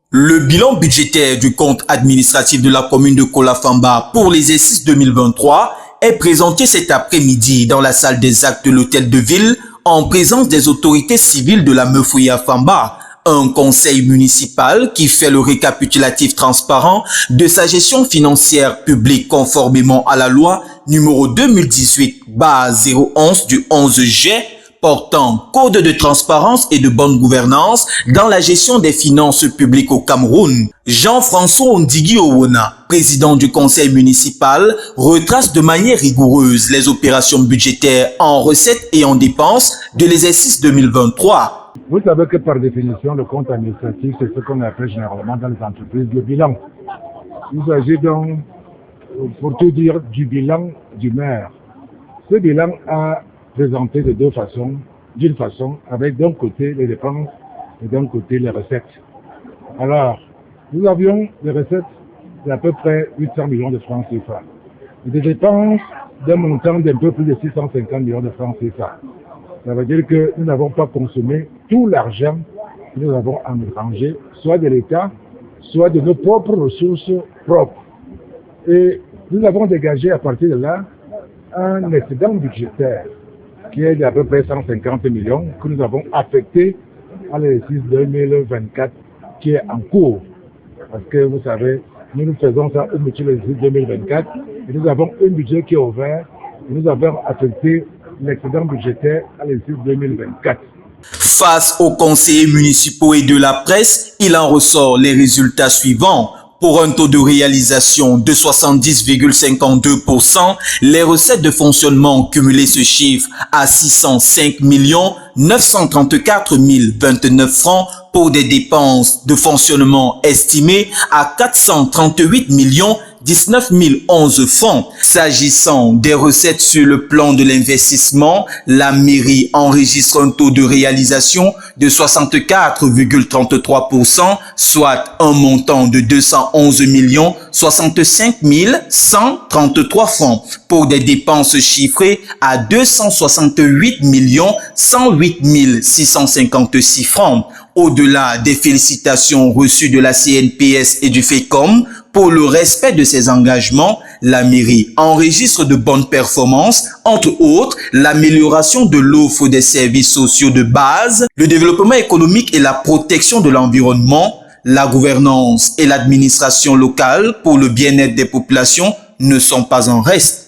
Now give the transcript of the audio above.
Le bilan budgétaire du compte administratif de la commune de Kola-Famba pour l'exercice 2023 est présenté cet après-midi dans la salle des actes de l'hôtel de ville en présence des autorités civiles de la Meufouya-Famba, un conseil municipal qui fait le récapitulatif transparent de sa gestion financière publique conformément à la loi numéro 2018/011 du 11 juillet portant code de transparence et de bonne gouvernance dans la gestion des finances publiques au Cameroun. Jean-François Ondigui Owona, président du conseil municipal, retrace de manière rigoureuse les opérations budgétaires en recettes et en dépenses de l'exercice 2023. Vous savez que par définition, le compte administratif, c'est ce qu'on appelle généralement dans les entreprises le bilan. Il s'agit donc, pour tout dire, du bilan du maire. Ce bilan a présenté de deux façons, d'une façon, avec d'un côté les dépenses et d'un côté les recettes. Alors, nous avions des recettes d'à peu près 800 millions de francs CFA et des dépenses d'un montant d'un peu plus de 650 millions de francs CFA. Ça veut dire que nous n'avons pas consommé tout l'argent que nous avons engrangé, soit de l'État, soit de nos propres ressources propres. Et nous avons dégagé à partir de là un excédent budgétaire qui est d'à peu près 150 millions que nous avons affecté à l'exercice 2024 qui est en cours. Parce que vous savez, nous faisons ça au budget de l'exercice 2024 et nous avons un budget qui est ouvert et nous avons affecté l'excédent budgétaire à l'exercice 2024. Face aux conseillers municipaux et de la presse, il en ressort les résultats suivants. Pour un taux de réalisation de 70,52%, les recettes de fonctionnement cumulées se chiffrent à 605 934 029 francs pour des dépenses de fonctionnement estimées à 438 19 011 francs. S'agissant des recettes sur le plan de l'investissement, la mairie enregistre un taux de réalisation de 64,33%, soit un montant de 211 65 133 francs pour des dépenses chiffrées à 268 108 656 francs. Au-delà des félicitations reçues de la CNPS et du FECOM pour le respect de ses engagements, la mairie enregistre de bonnes performances, entre autres l'amélioration de l'offre des services sociaux de base, le développement économique et la protection de l'environnement, la gouvernance et l'administration locale pour le bien-être des populations ne sont pas en reste.